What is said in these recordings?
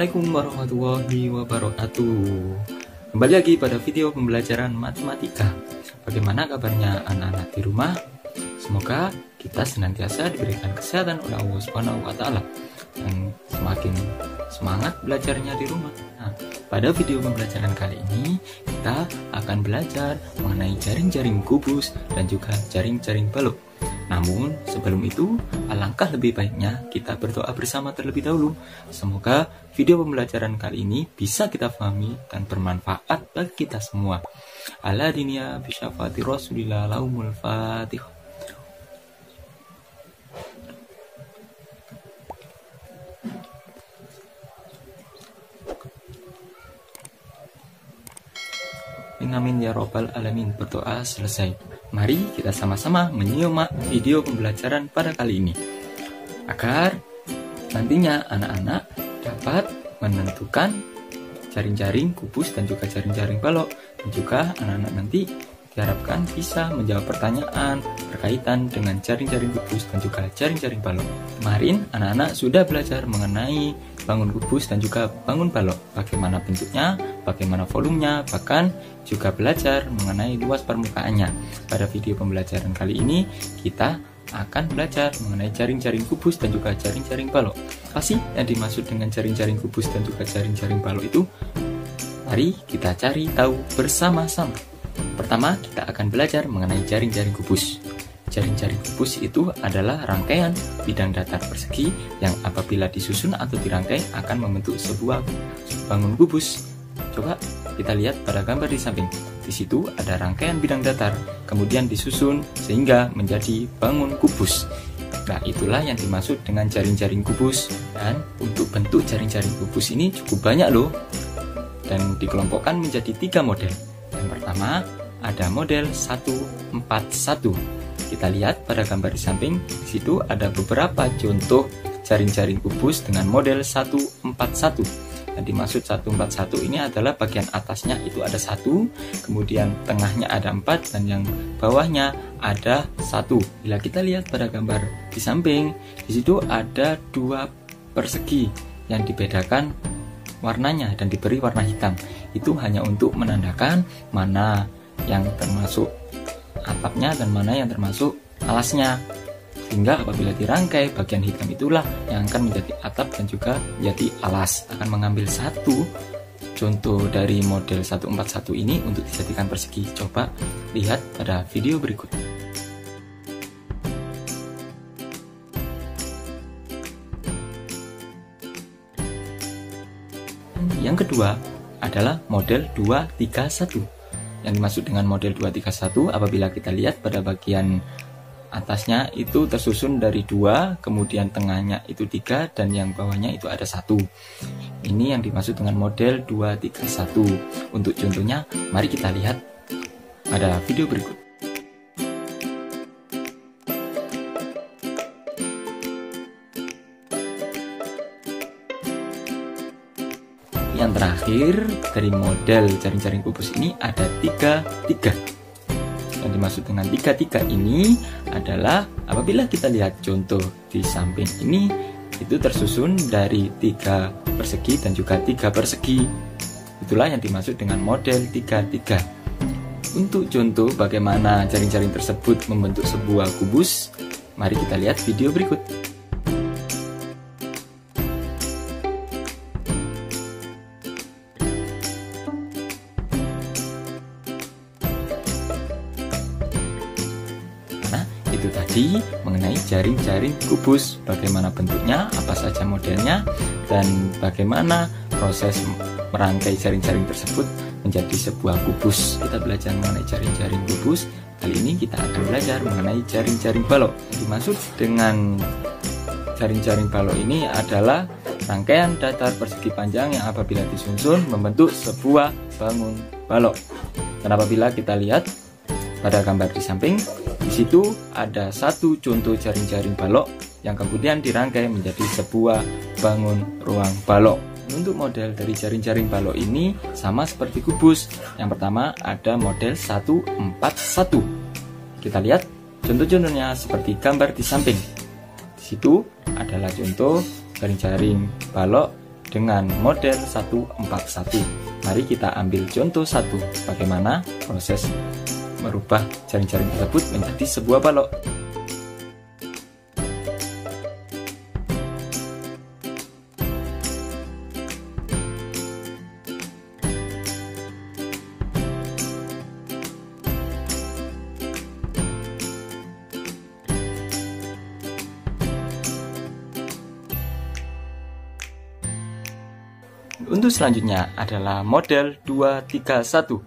Assalamualaikum warahmatullahi wabarakatuh. Kembali lagi pada video pembelajaran matematika. Bagaimana kabarnya anak-anak di rumah? Semoga kita senantiasa diberikan kesehatan oleh Allah Subhanahu wa Ta'ala dan semakin semangat belajarnya di rumah. Nah, pada video pembelajaran kali ini kita akan belajar mengenai jaring-jaring kubus dan juga jaring-jaring balok. Namun sebelum itu, alangkah lebih baiknya kita berdoa bersama terlebih dahulu. Semoga video pembelajaran kali ini bisa kita pahami dan bermanfaat bagi kita semua. Ala dinia bisyafati Rasulillah laumul Fatihah. Amin ya robbal alamin. Berdoa selesai. Mari kita sama-sama menyimak video pembelajaran pada kali ini agar nantinya anak-anak dapat menentukan jaring-jaring kubus dan juga jaring-jaring balok, dan juga anak-anak nanti diharapkan bisa menjawab pertanyaan berkaitan dengan jaring-jaring kubus dan juga jaring-jaring balok. Kemarin anak-anak sudah belajar mengenai bangun kubus dan juga bangun balok, bagaimana bentuknya, bagaimana volumenya, bahkan juga belajar mengenai luas permukaannya. Pada video pembelajaran kali ini kita akan belajar mengenai jaring-jaring kubus dan juga jaring-jaring balok. Apa sih yang dimaksud dengan jaring-jaring kubus dan juga jaring-jaring balok itu? Mari kita cari tahu bersama-sama. Pertama, kita akan belajar mengenai jaring-jaring kubus. Jaring-jaring kubus itu adalah rangkaian bidang datar persegi yang apabila disusun atau dirangkai akan membentuk sebuah bangun kubus. Coba kita lihat pada gambar di samping. Di situ ada rangkaian bidang datar, kemudian disusun sehingga menjadi bangun kubus. Nah, itulah yang dimaksud dengan jaring-jaring kubus. Dan untuk bentuk jaring-jaring kubus ini cukup banyak loh, dan dikelompokkan menjadi 3 model. Yang pertama ada model 141. Kita lihat pada gambar di samping. Di situ ada beberapa contoh jaring-jaring kubus dengan model 141. Yang dimaksud 141 ini adalah bagian atasnya itu ada 1, kemudian tengahnya ada 4, dan yang bawahnya ada 1. Bila kita lihat pada gambar di samping, di situ ada 2 persegi yang dibedakan warnanya dan diberi warna hitam. Itu hanya untuk menandakan mana yang termasuk atapnya dan mana yang termasuk alasnya, sehingga apabila dirangkai bagian hitam itulah yang akan menjadi atap dan juga menjadi alas. Akan mengambil satu contoh dari model 141 ini untuk dijadikan persegi. Coba lihat pada video berikut. Yang kedua adalah model 231. Yang dimaksud dengan model 231 apabila kita lihat pada bagian atasnya itu tersusun dari 2, kemudian tengahnya itu 3, dan yang bawahnya itu ada 1. Ini yang dimaksud dengan model 231. Untuk contohnya mari kita lihat pada video berikut. Yang terakhir dari model jaring-jaring kubus ini ada 3-3. Yang dimaksud dengan 3-3 ini adalah apabila kita lihat contoh di samping ini, itu tersusun dari 3 persegi dan juga 3 persegi. Itulah yang dimaksud dengan model 3-3. Untuk contoh bagaimana jaring-jaring tersebut membentuk sebuah kubus, mari kita lihat video berikut. Itu tadi mengenai jaring-jaring kubus, bagaimana bentuknya, apa saja modelnya, dan bagaimana proses merangkai jaring-jaring tersebut menjadi sebuah kubus. Kita belajar mengenai jaring-jaring kubus. Kali ini kita akan belajar mengenai jaring-jaring balok. Yang dimaksud dengan jaring-jaring balok ini adalah rangkaian datar persegi panjang yang apabila disusun membentuk sebuah bangun balok. Dan apabila kita lihat pada gambar di samping, di situ ada 1 contoh jaring-jaring balok yang kemudian dirangkai menjadi sebuah bangun ruang balok. Untuk model dari jaring-jaring balok ini sama seperti kubus. Yang pertama ada model 141. Kita lihat contoh-contohnya seperti gambar di samping. Di situ adalah contoh jaring-jaring balok dengan model 141. Mari kita ambil contoh 1, bagaimana proses merubah jaring-jaring tersebut menjadi sebuah balok. Untuk selanjutnya adalah model 231.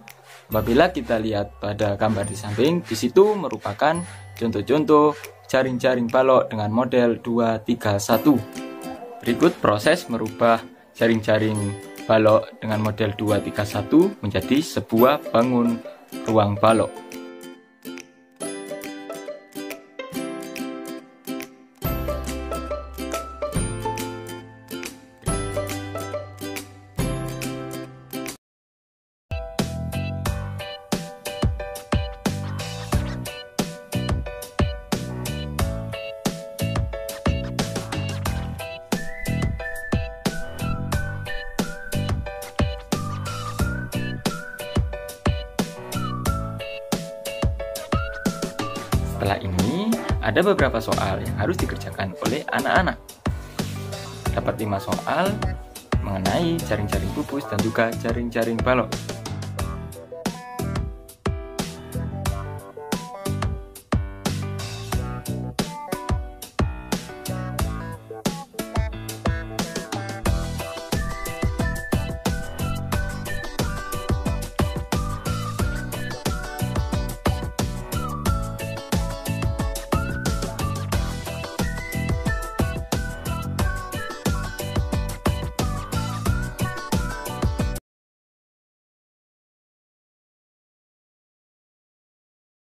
Apabila kita lihat pada gambar di samping, di situ merupakan contoh-contoh jaring-jaring balok dengan model 231. Berikut proses merubah jaring-jaring balok dengan model 231 menjadi sebuah bangun ruang balok. Setelah ini, ada beberapa soal yang harus dikerjakan oleh anak-anak. Dapat 5 soal mengenai jaring-jaring pupus dan juga jaring-jaring balok.